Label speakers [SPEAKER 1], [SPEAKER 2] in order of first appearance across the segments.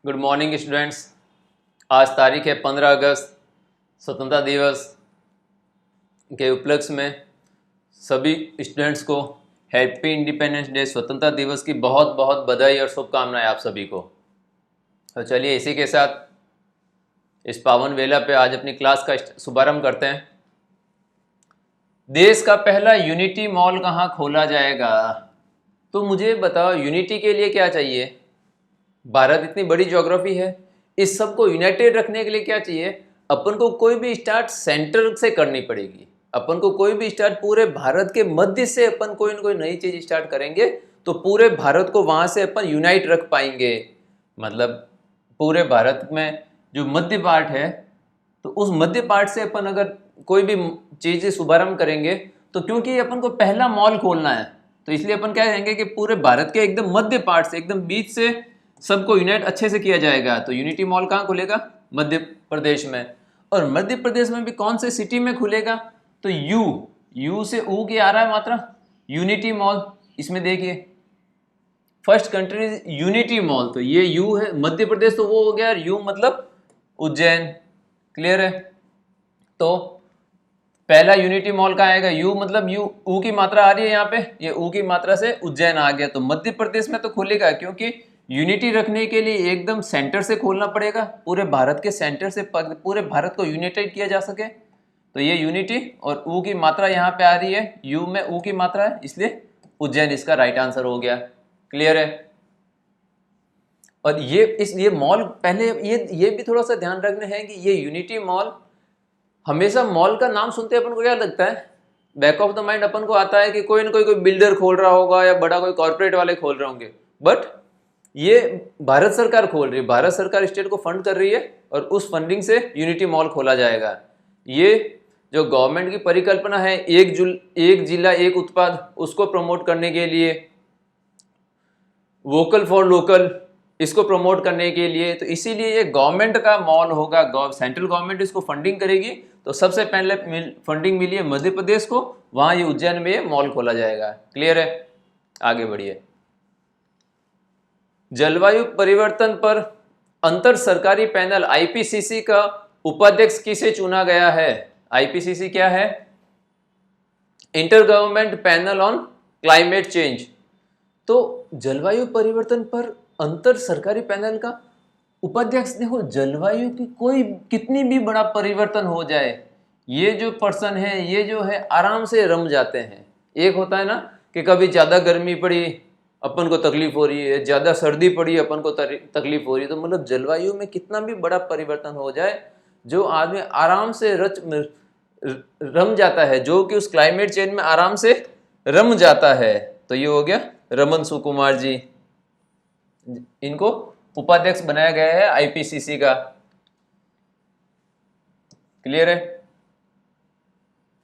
[SPEAKER 1] Good morning students. आज तारीख है 15 अगस्त, स्वतंत्रता दिवस के उपलक्ष्य में सभी स्टूडेंट्स को हैप्पी इंडिपेंडेंस डे, स्वतंत्रता दिवस की बहुत बहुत बधाई और शुभकामनाएं आप सभी को। तो चलिए इसी के साथ इस पावन वेला पे आज अपनी क्लास का शुभारंभ करते हैं। देश का पहला यूनिटी मॉल कहाँ खोला जाएगा? तो मुझे बताओ, यूनिटी के लिए क्या चाहिए? भारत इतनी बड़ी ज्योग्राफी है, इस सब को यूनाइटेड रखने के लिए क्या चाहिए? अपन को कोई भी स्टार्ट सेंटर से करनी पड़ेगी। अपन को कोई भी स्टार्ट पूरे भारत के मध्य से अपन कोई ना कोई नई चीज स्टार्ट करेंगे तो पूरे भारत को वहां से अपन यूनाइट रख पाएंगे। मतलब पूरे भारत में जो मध्य पार्ट है, तो उस मध्य पार्ट से अपन अगर कोई भी चीज शुभारंभ करेंगे तो क्योंकि अपन को पहला मॉल खोलना है, तो इसलिए अपन क्या कहेंगे कि पूरे भारत के एकदम मध्य पार्ट से, एकदम बीच से सबको यूनाइट अच्छे से किया जाएगा। तो यूनिटी मॉल कहाँ खुलेगा? मध्य प्रदेश में। और मध्य प्रदेश में भी कौन से सिटी में खुलेगा? तो यू से ऊ की आ रहा है मात्रा, यूनिटी मॉल। इसमें देखिए first country is unity mall, तो ये यू है, मध्य प्रदेश तो वो हो गया, यू मतलब उज्जैन। क्लियर है? तो पहला यूनिटी मॉल का आएगा यू, मतलब यू ऊ की मात्रा आ रही है यहाँ पे, ये ऊ की मात्रा से उज्जैन आ गया। तो मध्य प्रदेश में तो खुलेगा, क्योंकि यूनिटी रखने के लिए एकदम सेंटर से खोलना पड़ेगा, पूरे भारत के सेंटर से पूरे भारत को यूनाइटेड किया जा सके। तो ये यूनिटी और ऊ की मात्रा यहाँ पे आ रही है, यू में ऊ की मात्रा है, इसलिए उज्जैन इसका राइट आंसर हो गया। क्लियर है? और ये मॉल पहले ये भी थोड़ा सा ध्यान रखना है कि ये यूनिटी मॉल, हमेशा मॉल का नाम सुनते अपन को क्या लगता है? बैक ऑफ द माइंड अपन को आता है कि कोई ना कोई बिल्डर खोल रहा होगा या बड़ा कोई कॉर्पोरेट वाले खोल रहे होंगे, बट ये भारत सरकार खोल रही है, भारत सरकार स्टेट को फंड कर रही है और उस फंडिंग से यूनिटी मॉल खोला जाएगा। ये जो गवर्नमेंट की परिकल्पना है, एक जिला एक उत्पाद, उसको प्रमोट करने के लिए, वोकल फॉर लोकल, इसको प्रमोट करने के लिए, तो इसीलिए ये गवर्नमेंट का मॉल होगा। सेंट्रल गवर्नमेंट इसको फंडिंग करेगी, तो सबसे पहले फंडिंग मिली है मध्य प्रदेश को, वहां ये उज्जैन में ये मॉल खोला जाएगा। क्लियर है? आगे बढ़िए। जलवायु परिवर्तन पर अंतर सरकारी पैनल आईपीसीसी का उपाध्यक्ष किसे चुना गया है? आईपीसीसी क्या है? Inter government panel on climate change. तो जलवायु परिवर्तन पर अंतर सरकारी पैनल का उपाध्यक्ष, देखो जलवायु की कोई कितनी भी बड़ा परिवर्तन हो जाए, ये जो पर्सन है, ये जो है आराम से रम जाते हैं। एक होता है ना कि कभी ज्यादा गर्मी पड़ी अपन को तकलीफ हो रही है, ज्यादा सर्दी पड़ी अपन को तकलीफ हो रही है, तो मतलब जलवायु में कितना भी बड़ा परिवर्तन हो जाए, जो आदमी आराम से रम जाता है, जो कि उस क्लाइमेट चेंज में आराम से रम जाता है, तो ये हो गया रमन सुकुमार जी। इनको उपाध्यक्ष बनाया गया है आईपीसीसी का। क्लियर है?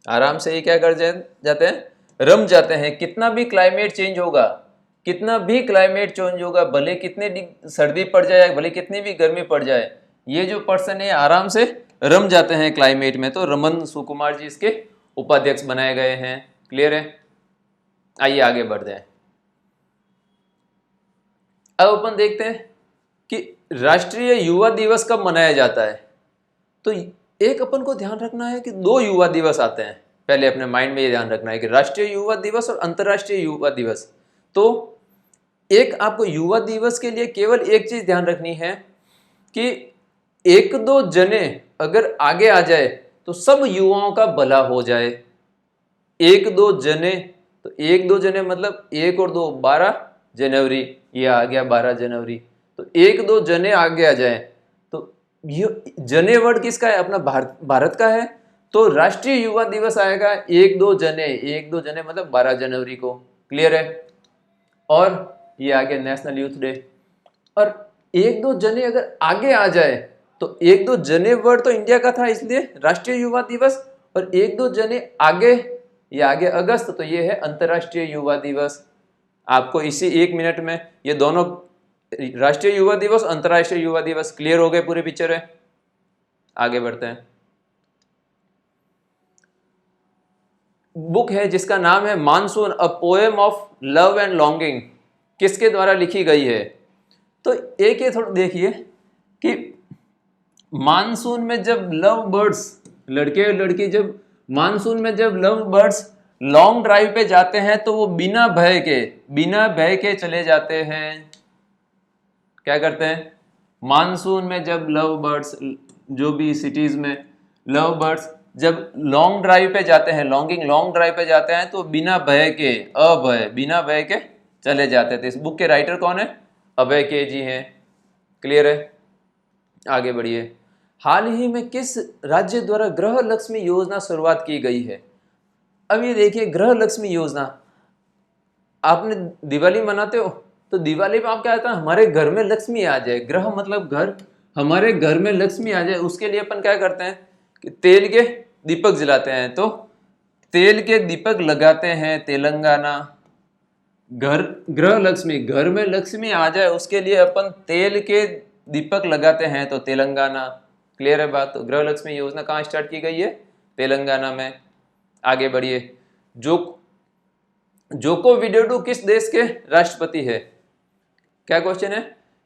[SPEAKER 1] आराम से ही क्या कर जाते हैं? रम जाते हैं। कितना भी क्लाइमेट चेंज होगा, कितना भी क्लाइमेट चेंज होगा, भले कितने सर्दी पड़ जाए, भले कितनी भी गर्मी पड़ जाए, ये जो पर्सन है आराम से रम जाते हैं क्लाइमेट में। तो रमन सुकुमार जी इसके उपाध्यक्ष बनाए गए हैं। क्लियर है? आइए आगे बढ़ते हैं। अब अपन देखते हैं कि राष्ट्रीय युवा दिवस कब मनाया जाता है। तो एक अपन को ध्यान रखना है कि दो युवा दिवस आते हैं, पहले अपने माइंड में ये ध्यान रखना है कि राष्ट्रीय युवा दिवस और अंतर्राष्ट्रीय युवा दिवस। तो एक आपको युवा दिवस के लिए केवल एक चीज ध्यान रखनी है कि एक दो जने अगर आगे आ जाए तो सब युवाओं का भला हो जाए। एक दो जने, तो एक दो जने मतलब एक और दो 12 जनवरी, ये आ गया 12 जनवरी। तो एक दो जने आगे आ जाए, तो ये जने वर्ड किसका है? अपना भारत का है। तो राष्ट्रीय युवा दिवस आएगा एक दो जने मतलब 12 जनवरी को। क्लियर है? और ये आ गया नेशनल यूथ डे। और एक दो जने अगर आगे आ जाए, तो एक दो जने वर्ड तो इंडिया का था इसलिए राष्ट्रीय युवा दिवस, और एक दो जने आगे, ये आगे अगस्त, तो ये है अंतर्राष्ट्रीय युवा दिवस। आपको इसी 1 मिनट में ये दोनों राष्ट्रीय युवा दिवस, अंतर्राष्ट्रीय युवा दिवस क्लियर हो गए, पूरे पिक्चर है। आगे बढ़ते हैं। बुक है जिसका नाम है monsoon, a poem of love and longing, किसके द्वारा लिखी गई है? तो एक ये थोड़ा देखिए कि मानसून में जब लव बर्ड्स, लड़के और लड़की जब मानसून में जब लव बर्ड्स लॉन्ग ड्राइव पे जाते हैं तो वो बिना भय के चले जाते हैं। क्या करते हैं? मानसून में जब लव बर्ड्स, जो भी सिटीज में लव बर्ड्स जब लॉन्ग ड्राइव पे जाते हैं, लॉन्ग ड्राइव पे जाते हैं तो बिना भय के चले जाते थे। इस बुक के राइटर कौन है? अभय के जी हैं। क्लियर है? आगे बढ़िए। हाल ही में किस राज्य द्वारा गृह लक्ष्मी योजना शुरुआत की गई है? अब ये देखिए, गृह लक्ष्मी योजना, आपने दिवाली मनाते हो तो दिवाली पे आप क्या कहते हैं? हमारे घर में लक्ष्मी आ जाए। ग्रह मतलब घर, हमारे घर में लक्ष्मी आ जाए, उसके लिए अपन क्या करते हैं कि तेल के दीपक जलाते हैं। तो तेल के दीपक लगाते हैं तेलंगाना। गृह लक्ष्मी, घर में लक्ष्मी आ जाए उसके लिए अपन तेल के दीपक लगाते हैं तो तेलंगाना। क्लियर है बात? तो गृह लक्ष्मी योजना कहाँ स्टार्ट की गई है? तेलंगाना में। आगे बढ़िए। जोको विडोडो किस देश के राष्ट्रपति है? क्या क्वेश्चन है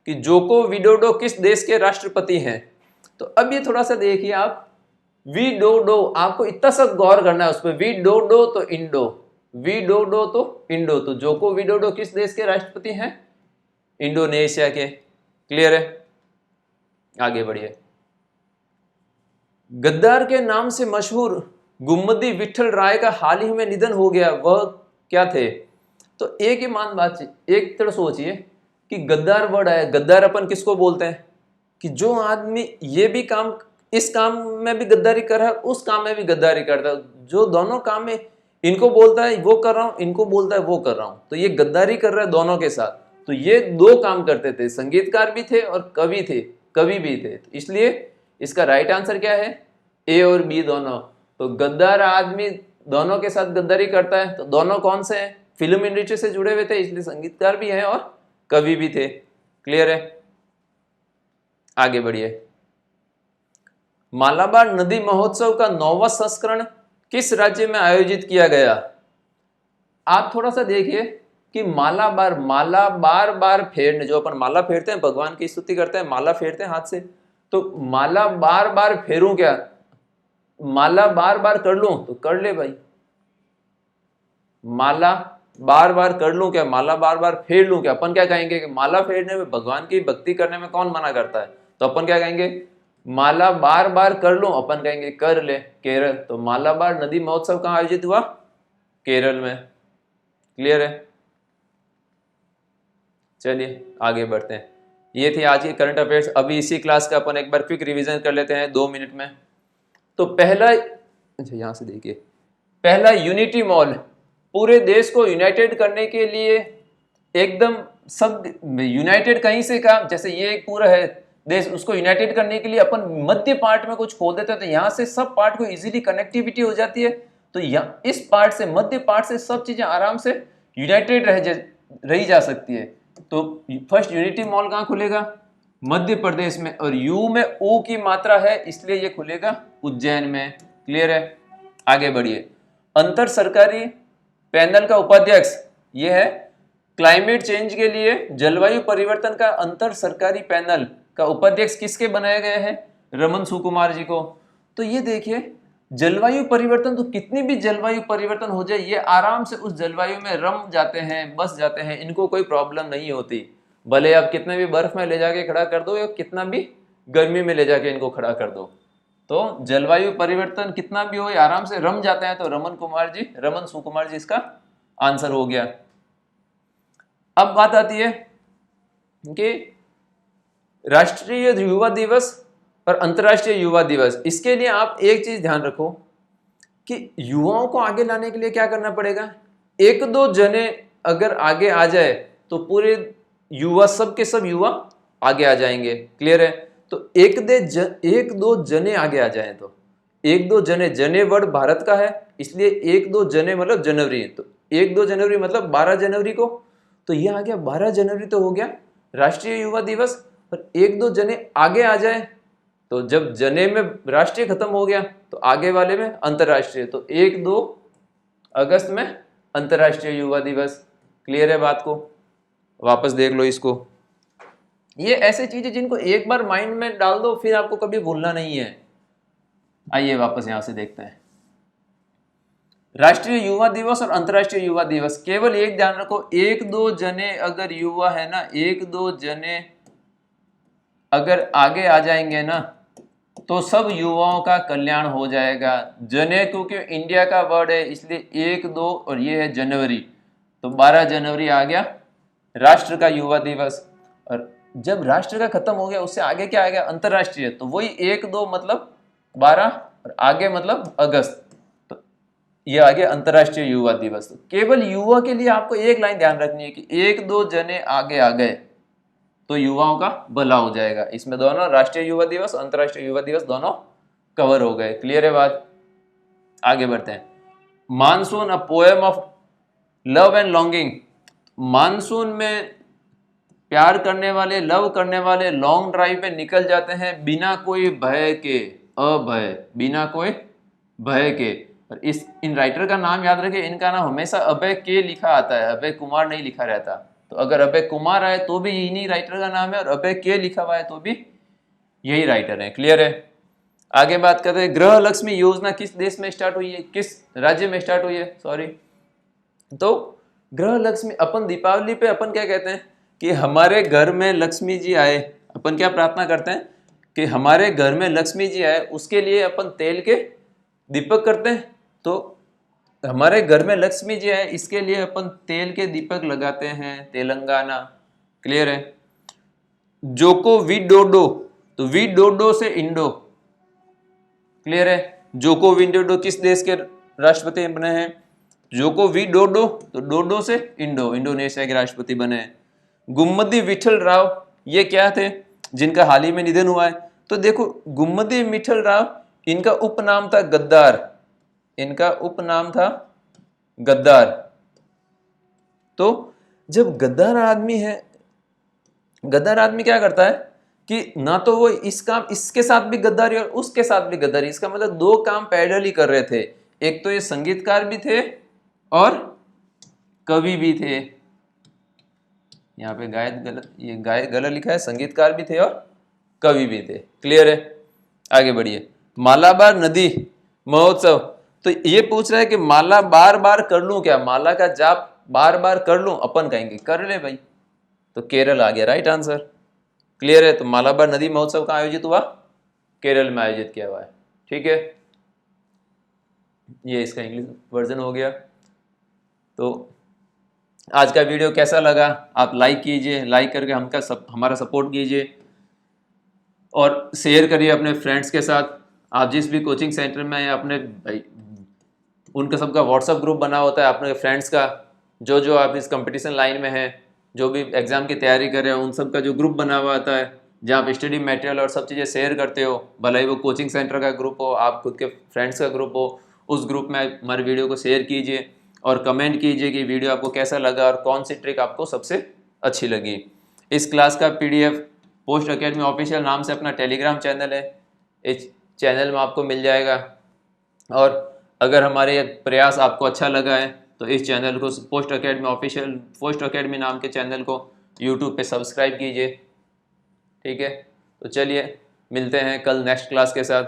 [SPEAKER 1] कि जोको विडोडो किस देश के राष्ट्रपति हैं? तो अब ये थोड़ा सा देखिए आप, विडोडो, आपको इतना सा गौर करना है उस पर। विडोडो तो इंडो, तो जोको विडोडो किस देश के राष्ट्रपति हैं? इंडोनेशिया के। क्लियर है? आगे बढ़िए। गद्दार के नाम से मशहूर गुम्मदी विठल राय का हाल ही में निधन हो गया, वह क्या थे? तो एक ही मान बात, एक तरह सोचिए कि गद्दार वर्ड आया। गद्दार अपन किसको बोलते हैं? कि जो आदमी ये भी काम, इस काम में भी गद्दारी कर रहा है, उस काम में भी गद्दारी करता है, जो दोनों काम में इनको बोलता है वो कर रहा हूं, इनको बोलता है वो कर रहा हूं, तो ये गद्दारी कर रहा है दोनों के साथ। तो ये दो काम करते थे, संगीतकार भी थे और कवि भी थे। तो इसलिए इसका राइट आंसर क्या है? ए और बी दोनों। तो गद्दार आदमी दोनों के साथ गद्दारी करता है, तो दोनों कौन से हैं? फिल्म इंडस्ट्री से जुड़े हुए थे, इसलिए संगीतकार भी हैं और कवि भी थे। क्लियर है? आगे बढ़िए। मालाबार नदी महोत्सव का 9वां संस्करण किस राज्य में आयोजित किया गया? आप थोड़ा सा देखिए कि माला बार फेरने, जो अपन माला फेरते हैं, भगवान की स्तुति करते हैं, माला फेरते हैं हाथ से, तो माला बार फेरूं क्या? माला बार कर लूं तो कर ले भाई। माला बार कर लूं क्या? माला बार फेर लूं क्या? अपन क्या कहेंगे कि माला फेरने में, भगवान की भक्ति करने में कौन मना करता है? तो अपन क्या कहेंगे? माला बार कर लूं, अपन कहेंगे कर ले। केरल। तो मालाबार नदी महोत्सव कहां आयोजित हुआ? केरल में। क्लियर है? चलिए आगे बढ़ते हैं। ये थी आज की करंट अफेयर्स। अभी इसी क्लास का अपन एक बार क्विक रिवीजन कर लेते हैं 2 मिनट में। तो पहला, अच्छा यहां से देखिए, पहला यूनिटी मॉल, पूरे देश को यूनाइटेड करने के लिए, एकदम सब यूनाइटेड कहीं से काम, जैसे ये एक पूरा है देश, उसको यूनाइटेड करने के लिए अपन मध्य पार्ट में कुछ खोल देते हैं तो यहाँ से सब पार्ट को इजीली कनेक्टिविटी हो जाती है। तो यहाँ इस पार्ट से, मध्य पार्ट से सब चीजें आराम से यूनाइटेड रही जा सकती है। तो फर्स्ट यूनिटी मॉल कहाँ खुलेगा? मध्य प्रदेश में। और यू में ओ की मात्रा है, इसलिए ये खुलेगा उज्जैन में। क्लियर है? आगे बढ़िए। अंतर सरकारी पैनल का उपाध्यक्ष ये है क्लाइमेट चेंज के लिए, जलवायु परिवर्तन का अंतर सरकारी पैनल का उपाध्यक्ष किसके बनाए गए हैं? रमन सुकुमार जी को। तो ये देखिए, जलवायु परिवर्तन, तो कितनी भी जलवायु परिवर्तन हो जाए, ये आराम से उस जलवायु में रम जाते हैं, बस जाते हैं, इनको कोई प्रॉब्लम नहीं होती। भले आप कितने भी बर्फ में ले जाके खड़ा कर दो या कितना भी गर्मी में ले जाके इनको खड़ा कर दो, तो जलवायु परिवर्तन कितना भी हो, आराम से रम जाते हैं। तो रमन सुकुमार जी इसका आंसर हो गया। अब बात आती है कि राष्ट्रीय युवा दिवस और अंतर्राष्ट्रीय युवा दिवस, इसके लिए आप एक चीज ध्यान रखो कि युवाओं को आगे लाने के लिए क्या करना पड़ेगा? एक दो जने अगर आगे आ जाए तो पूरे युवा, सब के सब युवा आगे आ जाएंगे। क्लियर है? तो एक दो जने आगे आ जाए, तो एक दो जने वर्ड भारत का है, इसलिए एक दो जने मतलब जनवरी, तो एक दो जनवरी मतलब 12 जनवरी को, तो ये आ गया 12 जनवरी तो हो गया राष्ट्रीय युवा दिवस। और एक दो जने आगे आ जाए, तो जब जने में राष्ट्रीय खत्म हो गया तो आगे वाले में अंतरराष्ट्रीय, तो 1-2 अगस्त में अंतरराष्ट्रीय युवा दिवस। क्लियर है बात को? वापस देख लो इसको। ये ऐसे चीजें जिनको एक बार माइंड में डाल दो फिर आपको कभी भूलना नहीं है। आइए वापस यहां से देखते हैं। राष्ट्रीय युवा दिवस और अंतर्राष्ट्रीय युवा दिवस, केवल एक ध्यान रखो, एक दो जने अगर युवा है ना, एक दो जने अगर आगे आ जाएंगे ना तो सब युवाओं का कल्याण हो जाएगा। जने क्योंकि इंडिया का वर्ड है इसलिए एक दो और ये है जनवरी, तो 12 जनवरी आ गया राष्ट्र का युवा दिवस। और जब राष्ट्र का खत्म हो गया उससे आगे क्या आ गया, अंतर्राष्ट्रीय, तो वही एक दो मतलब 12 और आगे मतलब अगस्त, तो ये आ गया अंतर्राष्ट्रीय युवा दिवस। तो केवल युवा के लिए आपको एक लाइन ध्यान रखनी है कि एक दो जने आगे आ गए तो युवाओं का भला हो जाएगा। इसमें दोनों राष्ट्रीय युवा दिवस और अंतर्राष्ट्रीय युवा दिवस दोनों कवर हो गए। क्लियर है बात? आगे बढ़ते हैं। Monsoon a poem of love and longing, monsoon में प्यार करने वाले, लव करने वाले लॉन्ग ड्राइव पे निकल जाते हैं बिना कोई भय के, अभय, बिना कोई भय के। और इन राइटर का नाम याद रखिए, इनका नाम हमेशा अभय के लिखा आता है, अभय कुमार नहीं लिखा रहता। तो अगर अभय कुमार आए तो भी इन्हीं राइटर का नाम है और अभय के लिखा हुआ है तो भी यही राइटर है। क्लियर है? आगे बात करते हैं। गृह लक्ष्मी योजना किस देश में स्टार्ट हुई है, किस राज्य में स्टार्ट हुई है, सॉरी। तो गृह लक्ष्मी, अपन दीपावली पे अपन क्या कहते हैं कि हमारे घर में लक्ष्मी जी आए, अपन क्या प्रार्थना करते हैं कि हमारे घर में लक्ष्मी जी आए, उसके लिए अपन तेल के दीपक करते हैं। तो हमारे घर में लक्ष्मी जी आए इसके लिए अपन तेल के दीपक लगाते हैं, तेलंगाना। क्लियर है? जोको विडोडो, तो विडोडो से इंडो। क्लियर है? जोको विडोडो किस देश के राष्ट्रपति बने हैं? जोको विडोडो, तो डोडो से इंडो, इंडोनेशिया के राष्ट्रपति बने हैं। गुम्मदी विठल राव, ये क्या थे जिनका हाल ही में निधन हुआ है? तो देखो, गुम्मदी विठल राव, इनका उपनाम था गद्दार, इनका उपनाम था गद्दार। तो जब गद्दार आदमी है, गद्दार आदमी क्या करता है कि ना तो वो इस काम, इसके साथ भी गद्दारी और उसके साथ भी गद्दारी, इसका मतलब दो काम पैरेलल ही कर रहे थे। एक तो ये संगीतकार भी थे और कवि भी थे। यहाँ पे गायक गलत, ये गायक गलत लिखा है, संगीतकार भी थे और कवि भी थे। क्लियर है? आगे बढ़िए। मालाबार नदी महोत्सव, तो ये पूछ रहा है कि माला बार बार कर लूं क्या, माला का जाप बार बार कर लूं? अपन कहेंगे कर ले भाई, तो केरल आ गया राइट आंसर। क्लियर है? तो मालाबार नदी महोत्सव कहाँ आयोजित हुआ? केरल में आयोजित किया हुआ है। ठीक है, ये इसका इंग्लिश वर्जन हो गया। तो आज का वीडियो कैसा लगा आप लाइक कीजिए, लाइक करके हमारा सपोर्ट कीजिए और शेयर करिए अपने फ्रेंड्स के साथ। आप जिस भी कोचिंग सेंटर में या अपने भाई, उनका सबका व्हाट्सअप ग्रुप बना होता है अपने फ्रेंड्स का, जो जो आप इस कंपटीशन लाइन में हैं, जो भी एग्ज़ाम की तैयारी कर रहे हैं, उन सब का जो ग्रुप बना हुआ आता है जहाँ आप स्टडी मटेरियल और सब चीज़ें शेयर करते हो, भले ही वो कोचिंग सेंटर का ग्रुप हो, आप खुद के फ्रेंड्स का ग्रुप हो, उस ग्रुप में हमारे वीडियो को शेयर कीजिए और कमेंट कीजिए कि वीडियो आपको कैसा लगा और कौन सी ट्रिक आपको सबसे अच्छी लगी। इस क्लास का PDF पोस्ट अकेडमी ऑफिशियल नाम से अपना टेलीग्राम चैनल है, इस चैनल में आपको मिल जाएगा। और अगर हमारे प्रयास आपको अच्छा लगा है तो इस चैनल को, post academy official, post academy नाम के चैनल को यूट्यूब पे सब्सक्राइब कीजिए। ठीक है, तो चलिए मिलते हैं कल नेक्स्ट क्लास के साथ।